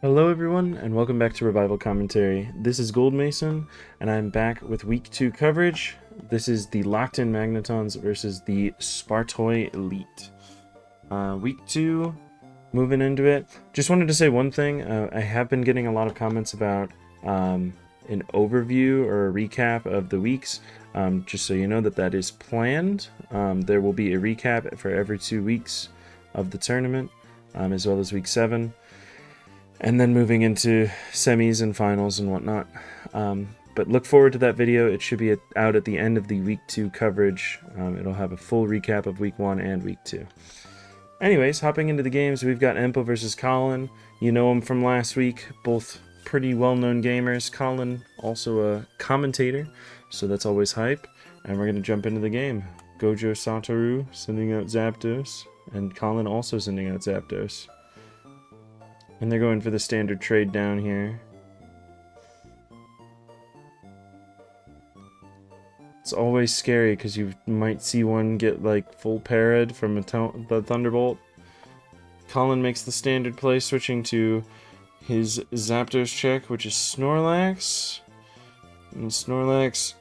Hello everyone, and welcome back to Revival Commentary. This is Gold Mason, and I'm back with Week 2 coverage. This is the locked-in Magnetons versus the Spartoi Elite. Week 2, moving into it. Just wanted to say one thing. I have been getting a lot of comments about an overview or a recap of the weeks. Just so you know that is planned. There will be a recap for every 2 weeks of the tournament, as well as Week 7. And then moving into semis and finals and whatnot. But look forward to that video. It should be out at the end of the Week 2 coverage. It'll have a full recap of Week 1 and Week 2. Anyways, hopping into the games, we've got Empo versus Colin. You know him from last week. Both pretty well-known gamers. Colin, also a commentator, so that's always hype. And we're going to jump into the game. Gojo Satoru sending out Zapdos, and Colin also sending out Zapdos. And they're going for the standard trade down here. It's always scary because you might see one get like full parried from the Thunderbolt. Colin makes the standard play, switching to his Zapdos check, which is Snorlax. And Snorlax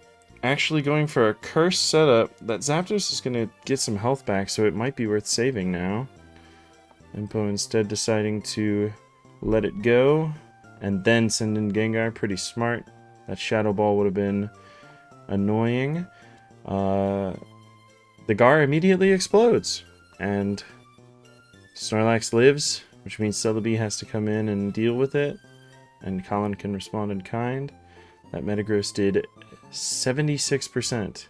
actually going for a curse setup. That Zapdos is going to get some health back, so it might be worth saving now. Empo instead deciding to let it go, and then send in Gengar. Pretty smart. That Shadow Ball would have been annoying. The Gar immediately explodes, and Snorlax lives, which means Celebi has to come in and deal with it, and Colin can respond in kind. That Metagross did 76%.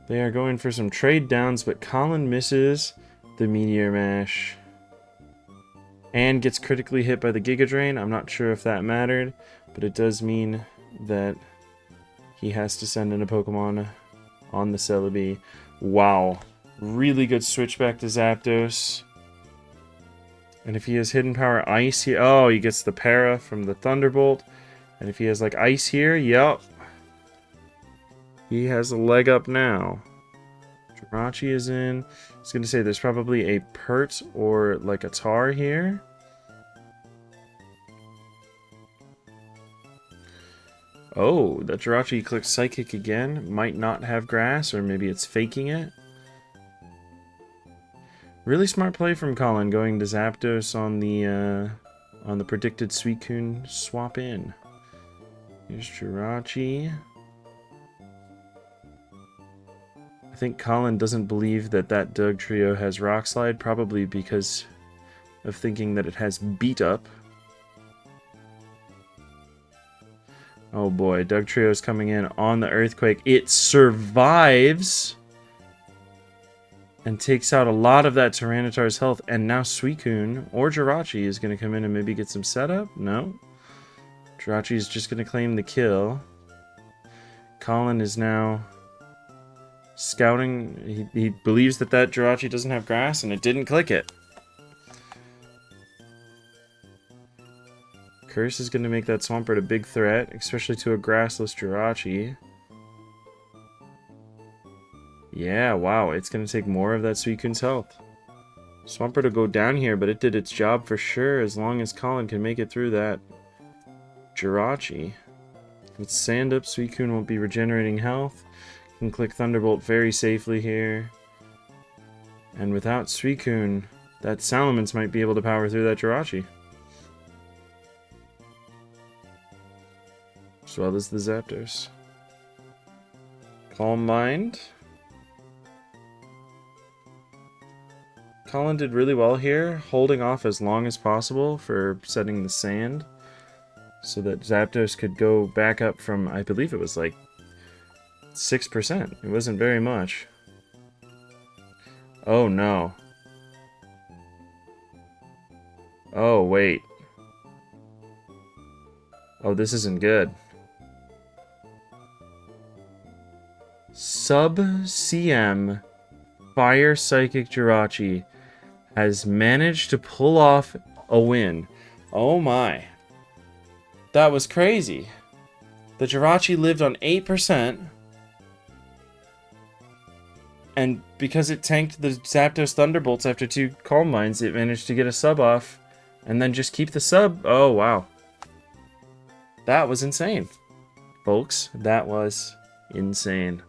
They are going for some trade downs, but Colin misses the Meteor Mash and gets critically hit by the Giga Drain. I'm not sure if that mattered, but it does mean that he has to send in a Pokemon on the Celebi. Wow. Really good switch back to Zapdos. And if he has Hidden Power Ice here... Oh, he gets the Para from the Thunderbolt. And if he has, like, Ice here, yep. He has a leg up now. Jirachi is in. I was going to say there's probably a Pert or like a Tar here. Oh, that Jirachi clicks Psychic again. Might not have Grass, or maybe it's faking it. Really smart play from Colin, going to Zapdos on the predicted Suicune swap in. Here's Jirachi. I think Colin doesn't believe that Doug Trio has Rock Slide, probably because of thinking that it has Beat Up. Oh boy, Doug Trio's coming in on the Earthquake. It survives and takes out a lot of that Tyranitar's health, and now Suicune or Jirachi is going to come in and maybe get some setup? No. Jirachi is just going to claim the kill. Colin is now scouting. He believes that Jirachi doesn't have Grass, and it didn't click it. Curse is going to make that Swampert a big threat, especially to a grassless Jirachi. Yeah, wow, it's going to take more of that Suicune's health. Swampert will go down here, but it did its job for sure, as long as Colin can make it through that Jirachi. With Sand Up, Suicune won't be regenerating health. Can click Thunderbolt very safely here. And without Suicune, that Salamence might be able to power through that Jirachi. As well as the Zapdos. Calm Mind. Colin did really well here, holding off as long as possible for setting the sand, so that Zapdos could go back up from, I believe it was like 6%. It wasn't very much. Oh no. Oh wait. Oh, this isn't good. Sub-CM Fire Psychic Jirachi has managed to pull off a win. Oh my. That was crazy. The Jirachi lived on 8%. And because it tanked the Zapdos Thunderbolts after 2 Calm Minds, it managed to get a sub off And then just keep the sub. Oh, wow. That was insane. Folks, that was insane.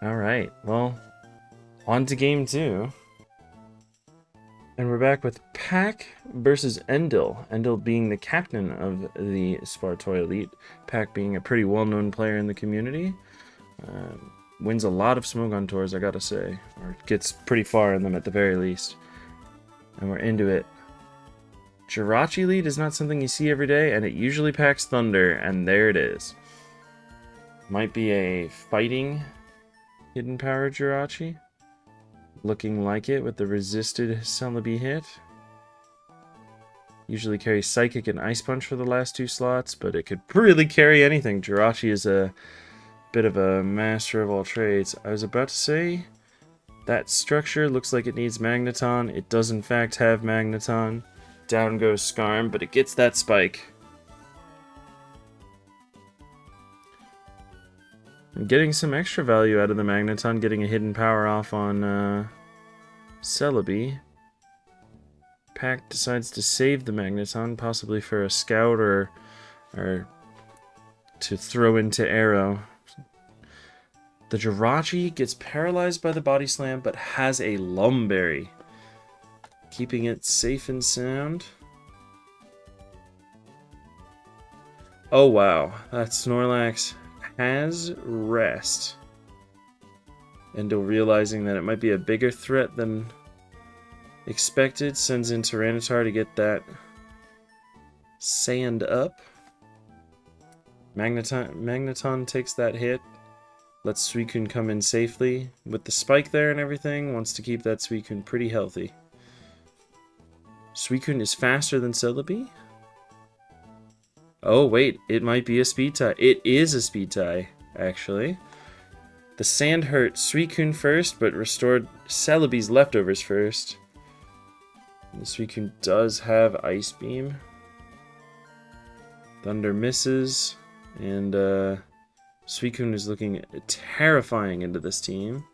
Alright, well, on to game 2. And we're back with Pack versus Endill. Endill being the captain of the Spartoi Elite. Pack being a pretty well-known player in the community. Wins a lot of Smogon tours, I gotta say. Or gets pretty far in them at the very least. And we're into it. Jirachi lead is not something you see every day, and it usually packs Thunder, and there it is. Might be a fighting hidden power Jirachi. Looking like it with the resisted Celebi hit. Usually carries Psychic and Ice Punch for the last 2 slots, but it could really carry anything. Jirachi is a bit of a master of all trades. I was about to say, that structure looks like it needs Magneton. It does in fact have Magneton. Down goes Skarm, but it gets that Spike. I'm getting some extra value out of the Magneton, getting a hidden power off on Celebi. Pack decides to save the Magneton, possibly for a scout or to throw into arrow. The Jirachi gets paralyzed by the body slam, but has a Lumberry, keeping it safe and sound. Oh wow, that Snorlax has rest. Endill, realizing that it might be a bigger threat than expected, sends in Tyranitar to get that sand up. Magneton takes that hit. Lets Suicune come in safely. With the spike there and everything, wants to keep that Suicune pretty healthy. Suicune is faster than Celebi? Oh wait, it might be a speed tie. It is a speed tie, actually. The sand hurt Suicune first, but restored Celebi's leftovers first. The Suicune does have Ice Beam. Thunder misses, and Suicune is looking terrifying into this team.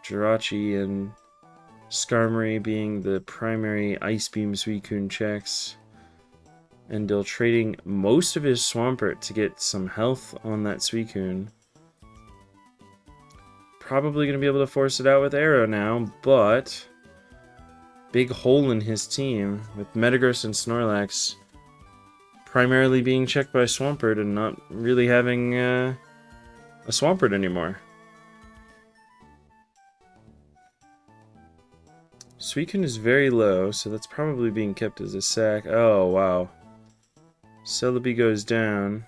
Jirachi and Skarmory being the primary Ice Beam Suicune checks. Endill trading most of his Swampert to get some health on that Suicune. Probably going to be able to force it out with Arrow now, but big hole in his team with Metagross and Snorlax primarily being checked by Swampert and not really having a Swampert anymore. Suicune is very low, so that's probably being kept as a sack. Oh, wow. Celebi goes down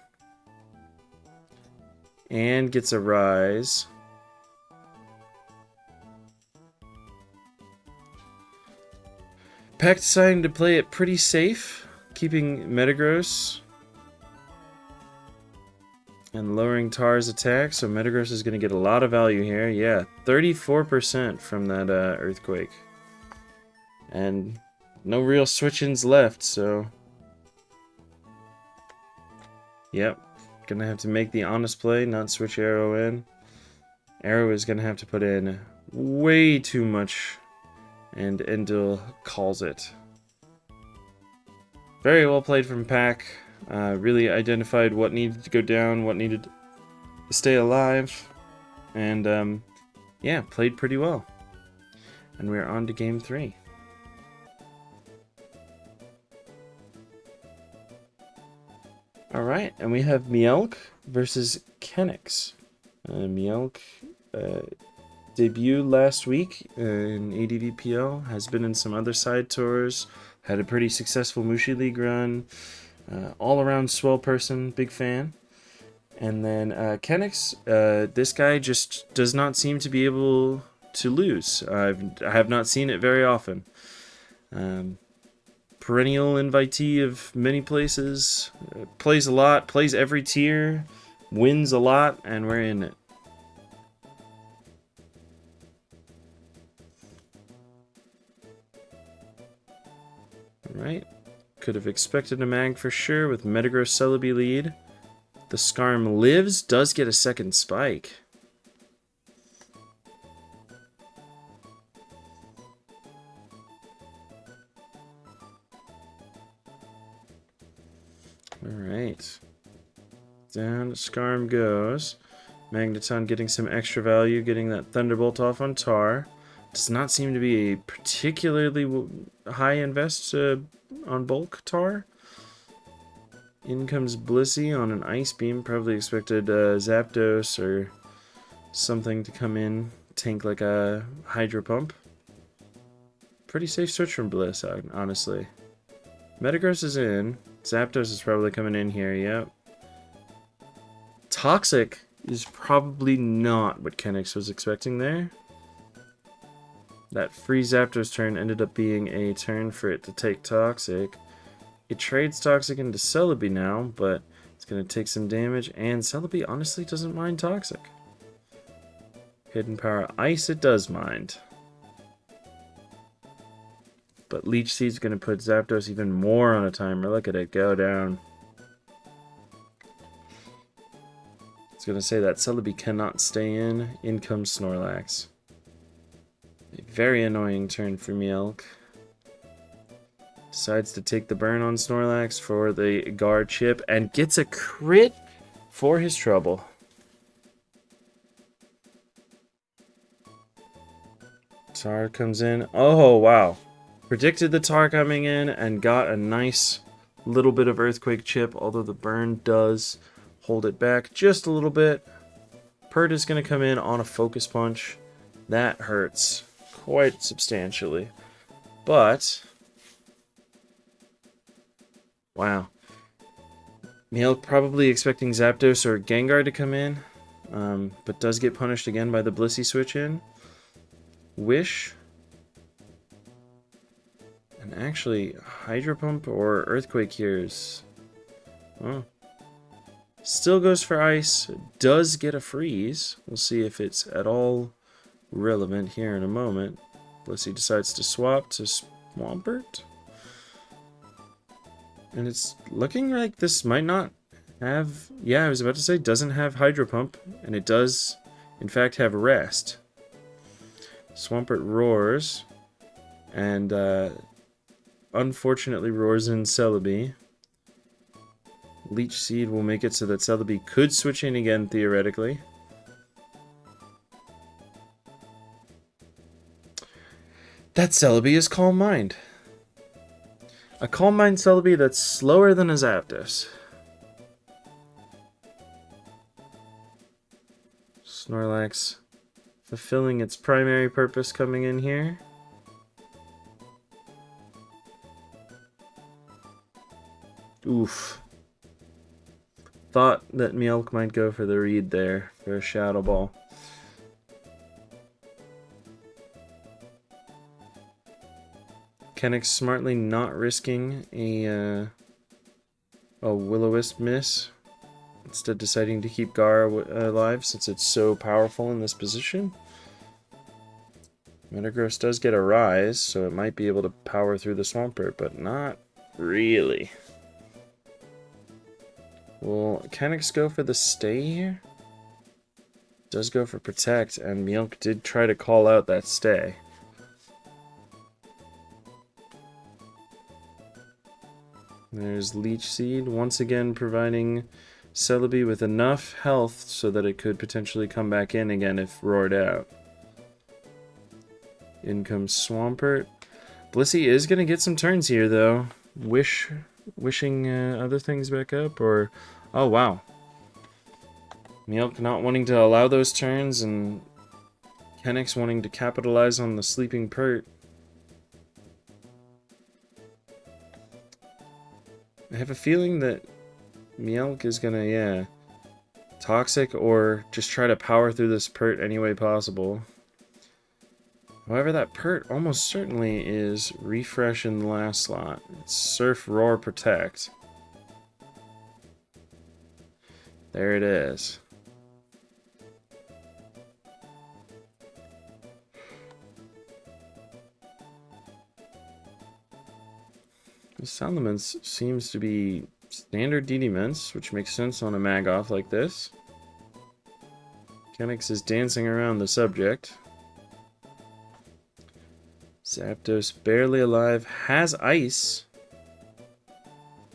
and gets a rise. Pack deciding to play it pretty safe, keeping Metagross and lowering Tar's attack, so Metagross is going to get a lot of value here. Yeah, 34% from that Earthquake. And no real switch-ins left, so yep, gonna have to make the honest play, not switch Arrow in. Arrow is gonna have to put in way too much, and Endill calls it. Very well played from Pack. Really identified what needed to go down, what needed to stay alive, and yeah, played pretty well. And we're on to game 3. Alright, and we have Mielke versus Kenix. Mielke debuted last week in ADVPL, has been in some other side tours, had a pretty successful Mushi League run, all-around swell person, big fan. And then Kenix, this guy just does not seem to be able to lose. I have not seen it very often. Perennial invitee of many places, plays a lot, plays every tier, wins a lot, and we're in it. Alright, could have expected a mag for sure with Metagross Celebi lead. The Skarm lives, does get a second spike. Alright. Down Scarm goes. Magneton getting some extra value, getting that Thunderbolt off on Tar. Does not seem to be a particularly high invest on bulk Tar. In comes Blissey on an Ice Beam. Probably expected Zapdos or something to come in, tank like a Hydro Pump. Pretty safe switch from Bliss, honestly. Metagross is in. Zapdos is probably coming in here, yep. Toxic is probably not what Kenix was expecting there. That free Zapdos turn ended up being a turn for it to take Toxic. It trades Toxic into Celebi now, but it's going to take some damage, and Celebi honestly doesn't mind Toxic. Hidden Power Ice it does mind. But Leech Seed's going to put Zapdos even more on a timer. Look at it go down. It's going to say that Celebi cannot stay in. In comes Snorlax. A very annoying turn for Mielke. Decides to take the burn on Snorlax for the guard chip and gets a crit for his trouble. Tar comes in. Oh, wow. Predicted the Tar coming in and got a nice little bit of Earthquake chip, although the burn does hold it back just a little bit. Pert is going to come in on a Focus Punch. That hurts quite substantially. But wow. Mielke probably expecting Zapdos or Gengar to come in, but does get punished again by the Blissey switch in. Wish. And actually, Hydro Pump or Earthquake here is... Oh. Still goes for Ice. Does get a Freeze. We'll see if it's at all relevant here in a moment. Blissey decides to swap to Swampert. And it's looking like this might not have... Yeah, I was about to say, doesn't have Hydro Pump. And it does, in fact, have Rest. Swampert roars. And, unfortunately roars in Celebi. Leech Seed will make it so that Celebi could switch in again, theoretically. That Celebi is Calm Mind. A Calm Mind Celebi that's slower than a Zapdos. Snorlax fulfilling its primary purpose coming in here. Oof. Thought that Mielke might go for the read there for a Shadow Ball. Kenix smartly not risking a Will-O-Wisp miss. Instead deciding to keep Gar alive since it's so powerful in this position. Metagross does get a Rise, so it might be able to power through the Swampert, but not really. Will Kenix go for the stay here? Does go for Protect, and Mielke did try to call out that stay. There's Leech Seed, once again providing Celebi with enough health so that it could potentially come back in again if roared out. In comes Swampert. Blissey is going to get some turns here, though. Wishing other things back up, or... Oh, wow. Mielke not wanting to allow those turns, and Kenix wanting to capitalize on the sleeping Pert. I have a feeling that Mielke is gonna, yeah, Toxic or just try to power through this Pert any way possible. However, that Pert almost certainly is Refresh in the last slot. It's Surf, Roar, Protect. There it is. The Salamence seems to be standard DD-Ments, which makes sense on a Mag-Off like this. Kenix is dancing around the subject. Zapdos barely alive, has Ice.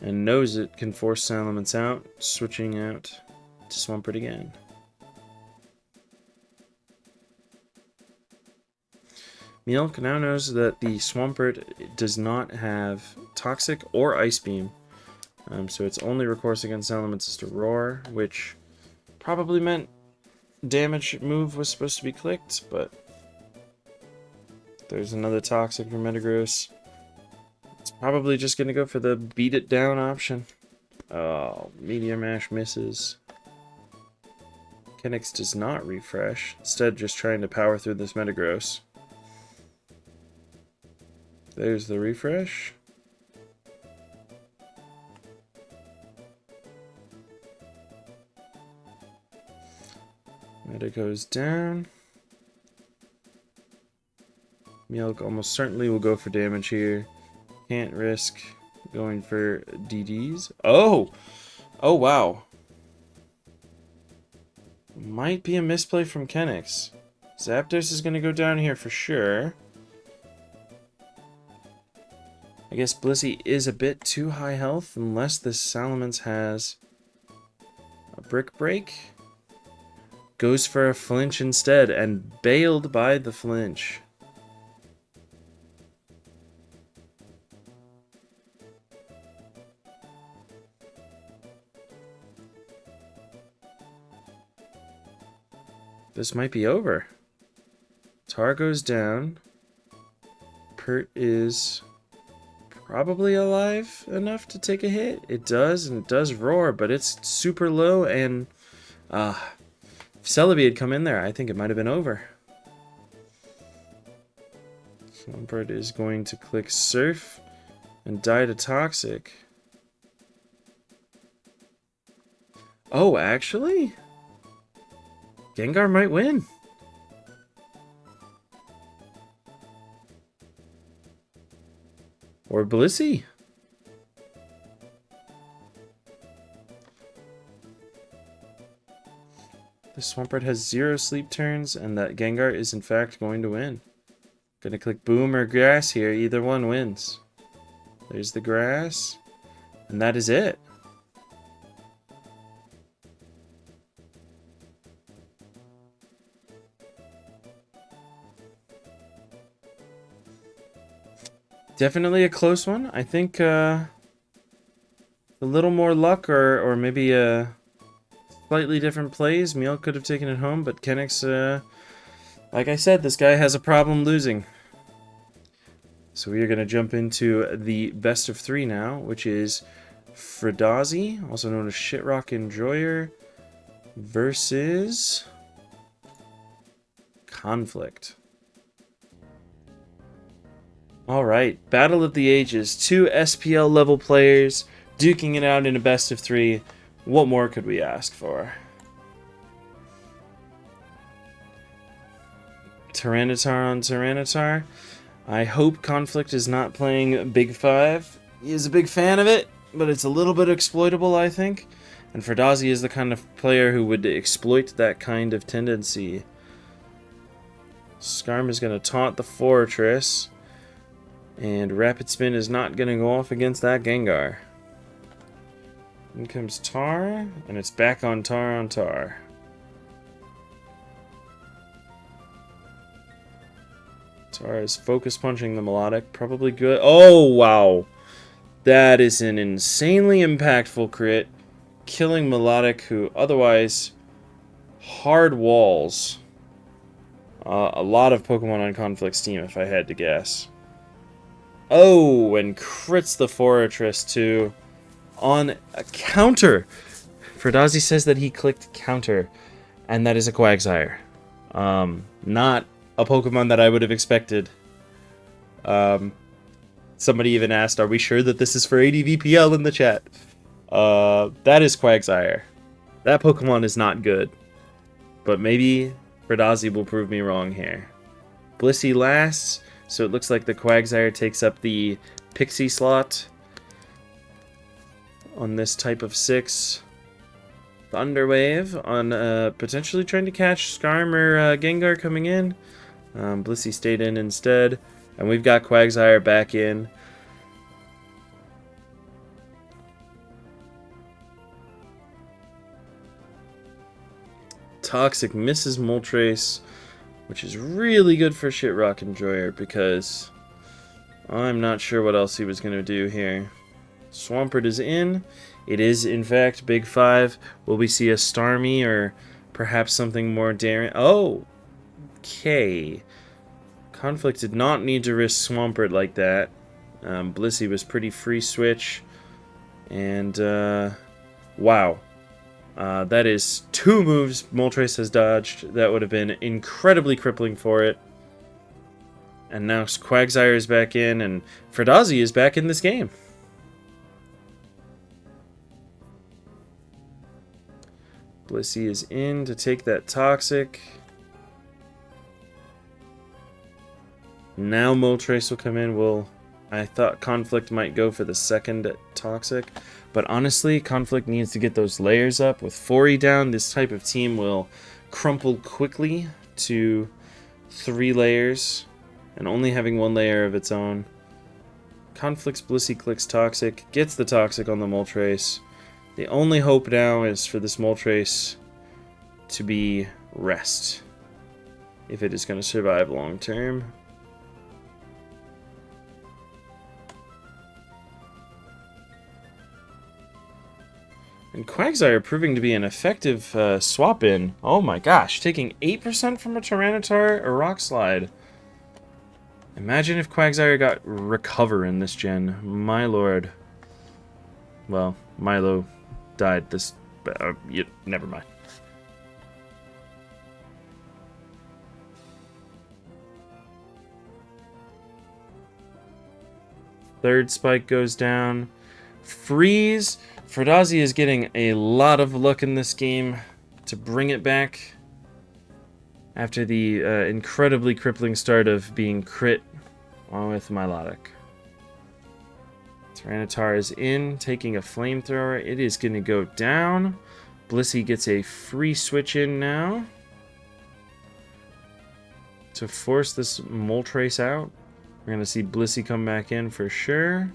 and knows it can force Salamence out, switching out to Swampert again. Mielke now knows that the Swampert does not have Toxic or Ice Beam, so its only recourse against Salamence is to Roar, which probably meant damage move was supposed to be clicked, but there's another Toxic for Metagross. It's probably just going to go for the beat it down option. Oh, Meteor Mash misses. Kenix does not refresh, instead just trying to power through this Metagross. There's the refresh. Meta goes down. Mielke almost certainly will go for damage here. Can't risk going for DDs. Oh! Oh, wow. Might be a misplay from Kenix. Zapdos is going to go down here for sure. I guess Blissey is a bit too high health unless this Salamence has a Brick Break. Goes for a flinch instead and bailed by the flinch. This might be over. Tar goes down. Pert is probably alive enough to take a hit. It does, and it does roar, but it's super low, and if Celebi had come in there, I think it might have been over. Swampert is going to click Surf and die to Toxic. Oh, actually? Gengar might win. Or Blissey. The Swampert has 0 sleep turns, and that Gengar is in fact going to win. Gonna click Boom or Grass here, either one wins. There's the Grass, and that is it. Definitely a close one. I think a little more luck or maybe a slightly different plays, Mielke could have taken it home, but Kenix, like I said, this guy has a problem losing. So we are going to jump into the best of 3 now, which is Fruhdazi, also known as Shitrock Enjoyer, versus Conflict. Alright, Battle of the Ages. 2 SPL level players duking it out in a best of 3. What more could we ask for? Tyranitar on Tyranitar. I hope Conflict is not playing Big 5. He is a big fan of it, but it's a little bit exploitable, I think. And Fruhdazi is the kind of player who would exploit that kind of tendency. Skarm is going to taunt the Fortress. And Rapid Spin is not going to go off against that Gengar. In comes Tar, and it's back on Tar on Tar. Tar is focus punching the Melodic, probably good. Oh, wow. That is an insanely impactful crit. Killing Melodic, who otherwise hard walls a lot of Pokemon on Conflict's team, if I had to guess. Oh, and crits the Fortress too on a counter. Fruhdazi says that he clicked counter, and that is a Quagsire. Not a Pokemon that I would have expected. Somebody even asked, are we sure that this is for ADVPL in the chat? That is Quagsire. That Pokemon is not good. But maybe Fruhdazi will prove me wrong here. Blissey lasts. So it looks like the Quagsire takes up the Pixie slot on this type of 6. Thunderwave on potentially trying to catch Skarm or Gengar coming in. Blissey stayed in instead. And we've got Quagsire back in. Toxic misses Moltres, which is really good for Shitrock Enjoyer because I'm not sure what else he was going to do here. Swampert is in. It is, in fact, Big 5. Will we see a Starmie or perhaps something more daring? Oh! Okay. Conflict did not need to risk Swampert like that. Blissey was pretty free switch. And, wow. That is 2 moves Moltres has dodged. That would have been incredibly crippling for it. And now Quagsire is back in, and Fruhdazi is back in this game. Blissey is in to take that Toxic. Now Moltres will come in. I thought Conflict might go for the second Toxic, but honestly, Conflict needs to get those layers up. With 4E down, this type of team will crumple quickly to 3 layers, and only having 1 layer of its own. Conflict's Blissey clicks Toxic, gets the Toxic on the Moltres. The only hope now is for this Moltres to be rest, if it is going to survive long term. And Quagsire proving to be an effective swap-in. Oh my gosh, taking 8% from a Tyranitar, a Rock Slide. Imagine if Quagsire got Recover in this gen. My lord. Well, Milo died this... never mind. Third spike goes down. Freeze! Fruhdazi is getting a lot of luck in this game to bring it back after the incredibly crippling start of being crit with Milotic. Tyranitar is in, taking a Flamethrower. It is going to go down. Blissey gets a free switch in now to force this Moltres out. We're going to see Blissey come back in for sure.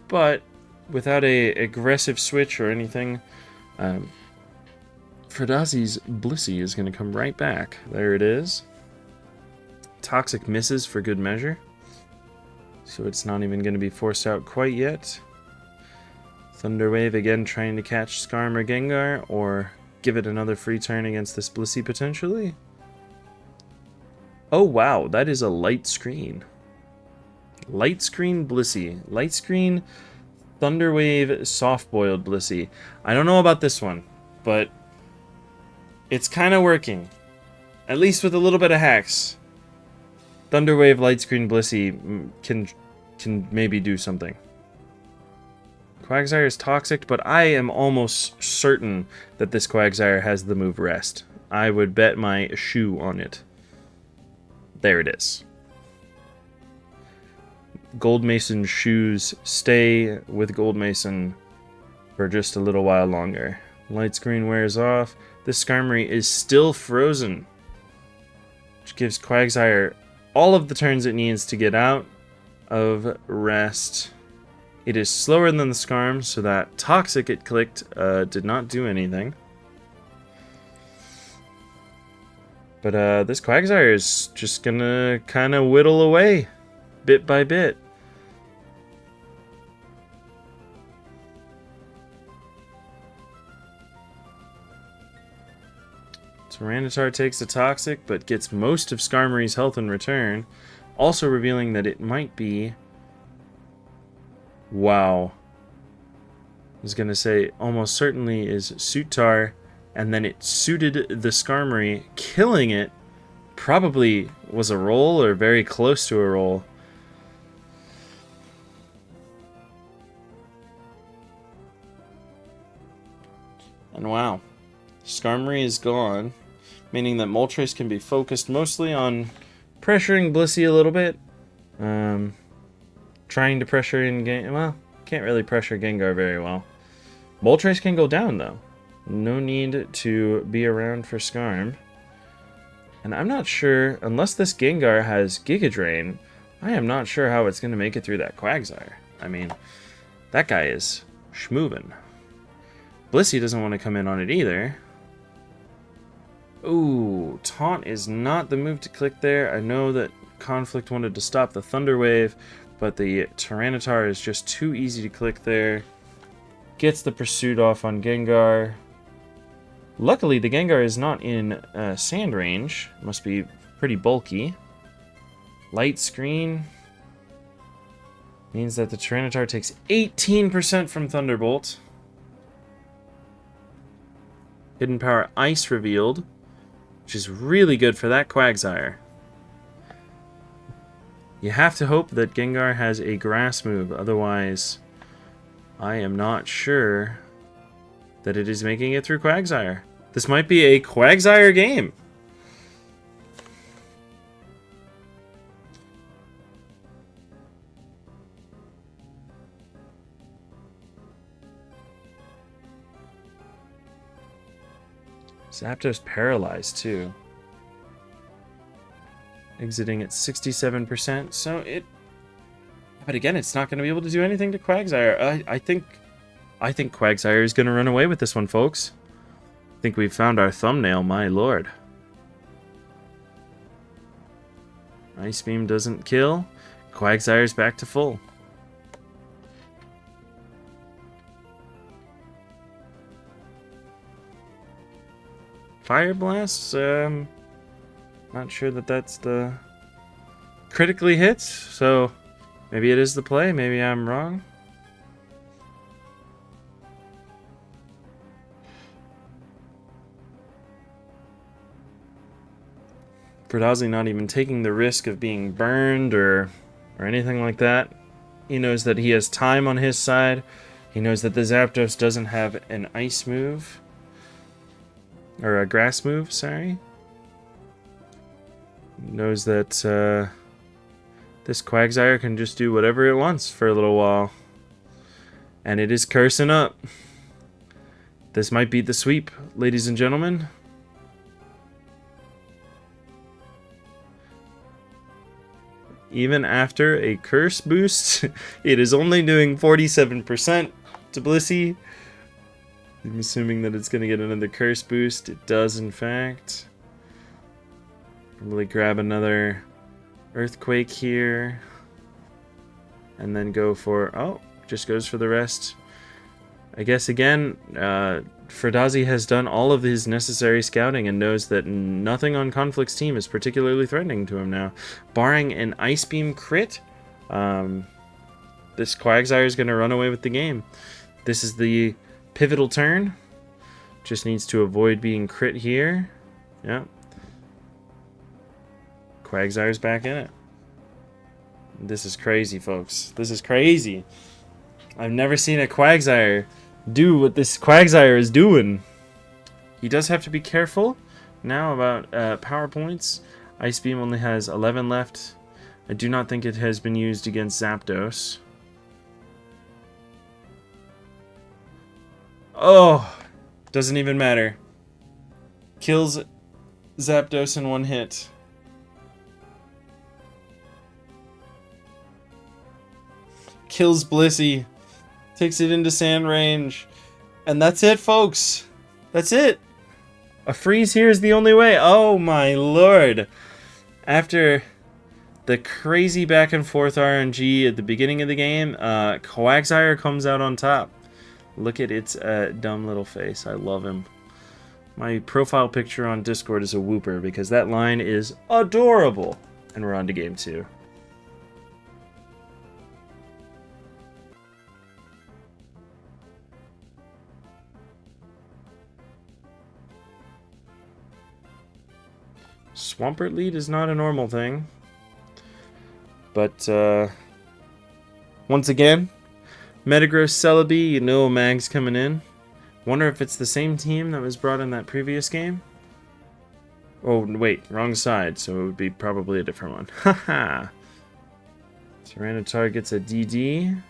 But without a aggressive switch or anything, Fruhdazi's Blissey is going to come right back. There it is. Toxic misses for good measure, so it's not even going to be forced out quite yet. Thunder Wave again trying to catch Skarm or Gengar, or give it another free turn against this Blissey potentially. Oh wow, that is a Light Screen. Light Screen Blissey. Light Screen Thunder Wave Soft-Boiled Blissey. I don't know about this one, but it's kind of working. At least with a little bit of hacks. Thunder Wave Light Screen Blissey can maybe do something. Quagsire is toxic, but I am almost certain that this Quagsire has the move Rest. I would bet my shoe on it. There it is. Gold Mason's shoes stay with Gold Mason for just a little while longer. Light Screen wears off. This Skarmory is still frozen, which gives Quagsire all of the turns it needs to get out of Rest. It is slower than the Skarm, so that Toxic it clicked did not do anything. But this Quagsire is just gonna kind of whittle away, bit by bit. Tyranitar takes a Toxic, but gets most of Skarmory's health in return, also revealing that it might be... Wow. I was gonna say, almost certainly is Suitar, and then it suited the Skarmory, killing it. Probably was a roll, or very close to a roll. And wow. Skarmory is gone, meaning that Moltres can be focused mostly on pressuring Blissey a little bit. Trying to pressure in well, can't really pressure Gengar very well. Moltres can go down though. No need to be around for Skarm. And I'm not sure, unless this Gengar has Giga Drain, I am not sure how it's going to make it through that Quagsire. I mean, that guy is schmoovin'. Blissey doesn't want to come in on it either. Ooh, Taunt is not the move to click there. I know that Conflict wanted to stop the Thunder Wave, but the Tyranitar is just too easy to click there. Gets the Pursuit off on Gengar. Luckily, the Gengar is not in sand range. Must be pretty bulky. Light Screen means that the Tyranitar takes 18% from Thunderbolt. Hidden Power Ice revealed, which is really good for that Quagsire. You have to hope that Gengar has a grass move, otherwise I am not sure that it is making it through Quagsire. This might be a Quagsire game. Zapdos paralyzed too. Exiting at 67%, so it... But again, it's not going to be able to do anything to Quagsire. I think Quagsire is going to run away with this one, folks. I think we've found our thumbnail, my lord. Ice Beam doesn't kill. Quagsire's back to full. Fire Blast? Not sure that that's the critically hits, so maybe it is the play, maybe I'm wrong. Fruhdazi not even taking the risk of being burned or anything like that. He knows that he has time on his side. He knows that the Zapdos doesn't have an ice move. Or a grass move, sorry. Knows that this Quagsire can just do whatever it wants for a little while. And it is cursing up. This might be the sweep, ladies and gentlemen. Even after a curse boost, it is only doing 47% to Blissey. I'm assuming that it's going to get another curse boost. It does, in fact. Probably grab another Earthquake here. And then go for... Oh, just goes for the rest. I guess, again, Fruhdazi has done all of his necessary scouting and knows that nothing on Conflict's team is particularly threatening to him now. Barring an Ice Beam crit, this Quagsire is going to run away with the game. This is the pivotal turn. Just needs to avoid being crit here. Yep. Quagsire's back in it. This is crazy, folks. This is crazy. I've never seen a Quagsire do what this Quagsire is doing. He does have to be careful now about power points. Ice Beam only has 11 left. I do not think it has been used against Zapdos. Oh, doesn't even matter. Kills Zapdos in one hit. Kills Blissey. Takes it into sand range. And that's it, folks. That's it. A freeze here is the only way. Oh my lord. After the crazy back and forth RNG at the beginning of the game, Quagsire comes out on top. Look at its dumb little face. I love him. My profile picture on Discord is a whooper because that line is adorable. And we're on to game 2. Swampert lead is not a normal thing. But, once again, Metagross Celebi, you know Mag's coming in. Wonder if it's the same team that was brought in that previous game? Oh, wait, wrong side, so it would be probably a different one. Haha! Tyranitar gets a DD.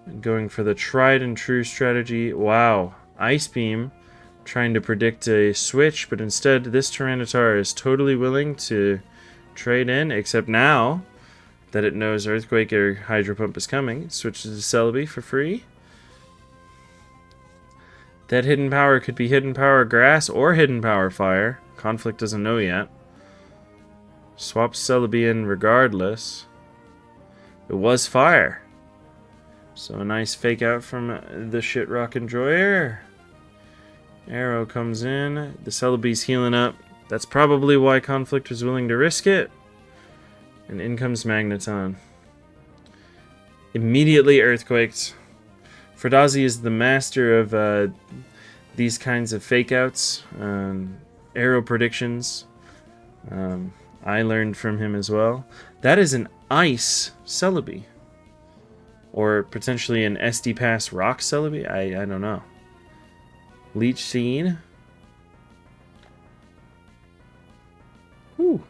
And going for the tried and true strategy. Wow, Ice Beam. Trying to predict a switch, but instead this Tyranitar is totally willing to trade in, except now that it knows Earthquake or Hydro Pump is coming, it switches to Celebi for free. That hidden power could be hidden power grass or hidden power fire. Conflict doesn't know yet. Swap Celebi in regardless. It was fire. So a nice fake out from the shit rock enjoyer. Arrow comes in. The Celebi's healing up. That's probably why Conflict was willing to risk it. And in comes Magneton. Immediately earthquaked. Fruhdazi is the master of these kinds of fake outs, arrow predictions. I learned from him as well. That is an ice Celebi. Or potentially an SD Pass rock Celebi? I don't know. Leech Seed. Whew.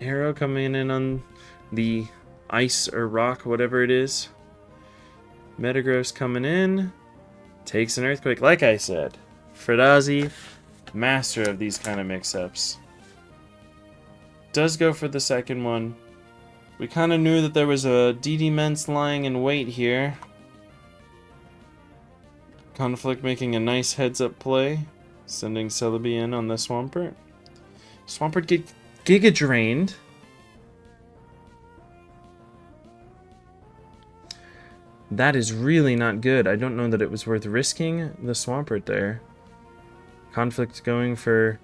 Arrow coming in on the ice or rock, whatever it is. Metagross coming in. Takes an earthquake, like I said. Fruhdazi, master of these kind of mix-ups. Does go for the second one. We kind of knew that there was a DD Ments lying in wait here. Conflict making a nice heads-up play. Sending Celebi in on the Swampert. Swampert get Giga Drained. That is really not good. I don't know that it was worth risking the Swampert there. Conflict going for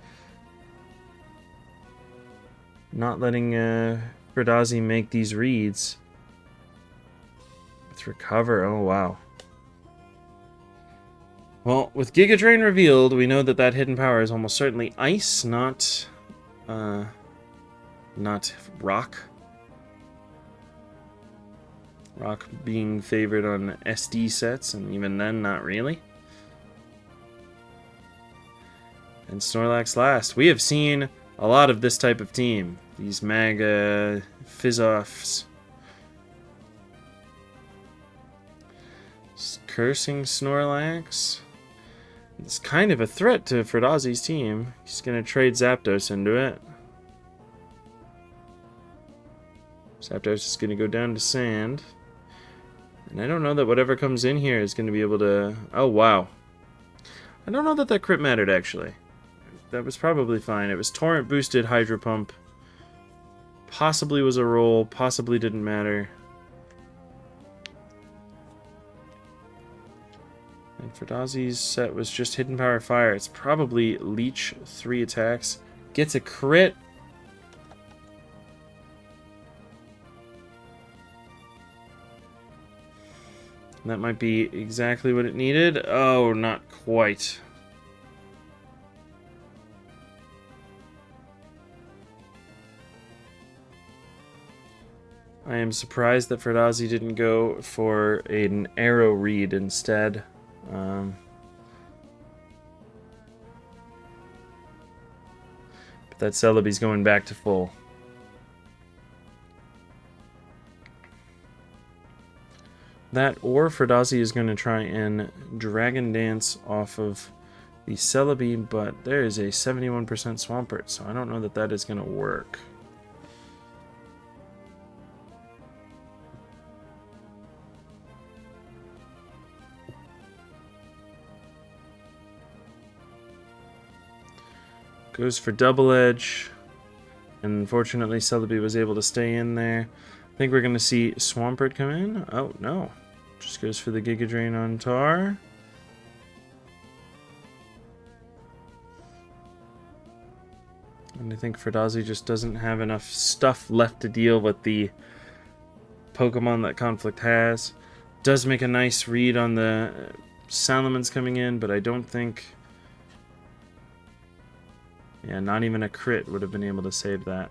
not letting Fruhdazi make these reads. Let's recover. Oh, wow. Well, with Giga Drain revealed, we know that that hidden power is almost certainly ice, not rock. Rock being favored on SD sets, and even then, not really. And Snorlax last. We have seen a lot of this type of team. These Mag Fizz-Offs. Cursing Snorlax. It's kind of a threat to Fruhdazi's team. He's going to trade Zapdos into it. Zapdos is going to go down to sand. And I don't know that whatever comes in here is going to be able to... Oh, wow. I don't know that that crit mattered, actually. That was probably fine. It was Torrent boosted Hydro Pump. Possibly was a roll. Possibly didn't matter. And Fruhdazi's set was just Hidden Power Fire. It's probably Leech 3 attacks. Gets a crit. That might be exactly what it needed. Oh, not quite. I am surprised that Fruhdazi didn't go for an arrow read instead. But that Celebi's going back to full. That or Fruhdazi is going to try and Dragon Dance off of the Celebi, but there is a 71% Swampert, so I don't know that that is going to work. Goes for Double Edge, and unfortunately Celebi was able to stay in there. I think we're going to see Swampert come in. Oh, no. Just goes for the Giga Drain on Tar. And I think Fruhdazi just doesn't have enough stuff left to deal with the Pokemon that Conflict has. Does make a nice read on the Salamence coming in, but I don't think... Yeah, not even a crit would have been able to save that.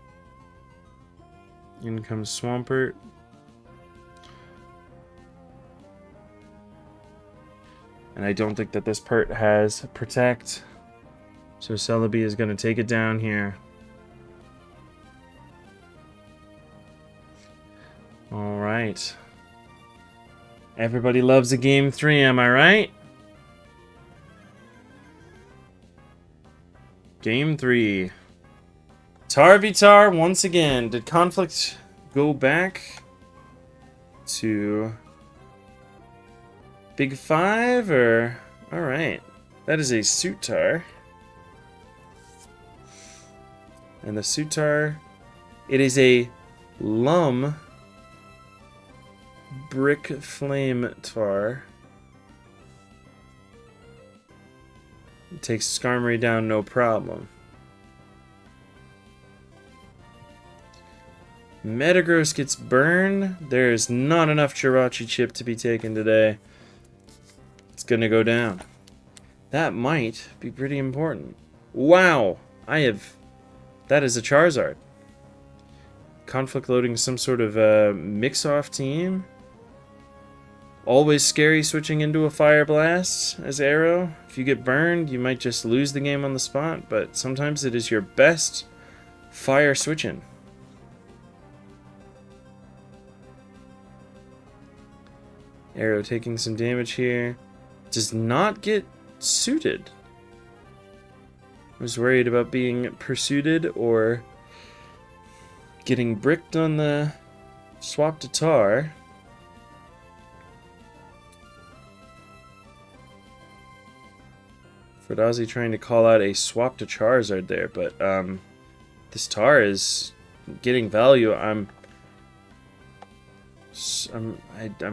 In comes Swampert. And I don't think that this Pert has Protect. So Celebi is going to take it down here. Alright. Everybody loves a Game 3, am I right? Game 3. Tarvitar once again. Did Conflict go back to Big 5 or... Alright. That is a Suitar. And the Suitar, it is a Lum Brick Flame Tar. It takes Skarmory down no problem. Metagross gets burned. There's not enough Jirachi chip to be taken today. It's gonna go down. That might be pretty important. Wow! That is a Charizard. Conflict loading some sort of mix-off team. Always scary switching into a Fire Blast as Arrow. If you get burned, you might just lose the game on the spot, but sometimes it is your best fire switching. Arrow taking some damage here. Does not get suited. I was worried about being pursued or getting bricked on the swap to Tar. Fruhdazi trying to call out a swap to Charizard there, but this Tar is getting value. I'm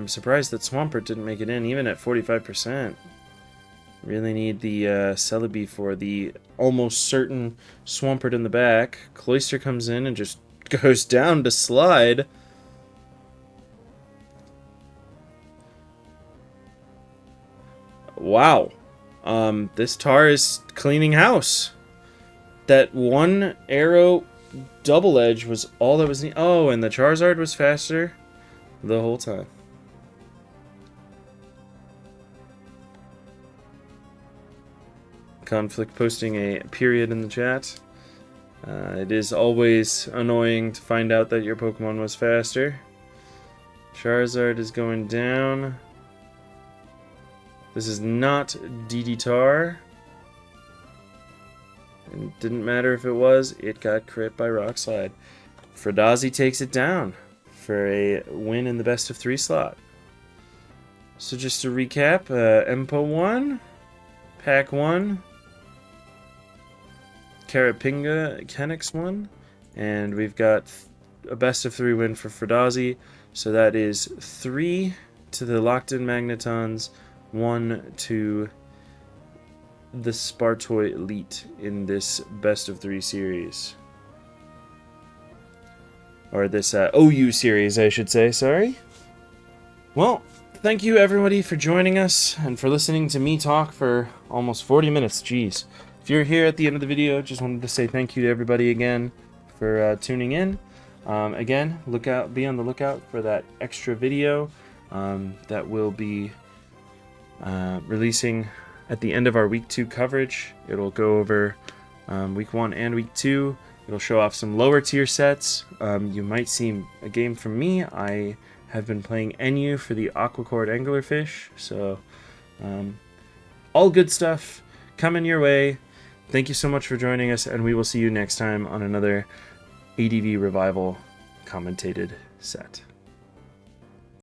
surprised that Swampert didn't make it in, even at 45%. Really need the Celebi for the almost certain Swampert in the back. Cloyster comes in and just goes down to slide. Wow. This Tar is cleaning house. That one arrow double edge was all that was needed. Oh, and the Charizard was faster the whole time. Conflict posting a period in the chat. It is always annoying to find out that your Pokemon was faster. Charizard is going down. This is not DD Tar. It didn't matter if it was, it got crit by Rock Slide. Fruhdazi takes it down for a win in the best of 3 slot. So just to recap, Empo 1, Pack 1, Karapinga, Kenix 1, and we've got a best of 3 win for Fruhdazi. So that is 3 to the locked in Magnetons, 1 to the Spartoi Elite in this best of 3 series. Or this OU series, I should say, sorry. Well, thank you everybody for joining us and for listening to me talk for almost 40 minutes, jeez. If you're here at the end of the video, just wanted to say thank you to everybody again for tuning in. Again, be on the lookout for that extra video that will be releasing at the end of our week 2 coverage. It'll go over week 1 and week 2. It'll show off some lower tier sets. You might see a game from me. I have been playing NU for the Aquacord Anglerfish, so all good stuff coming your way. Thank you so much for joining us, and we will see you next time on another ADV Revival commentated set.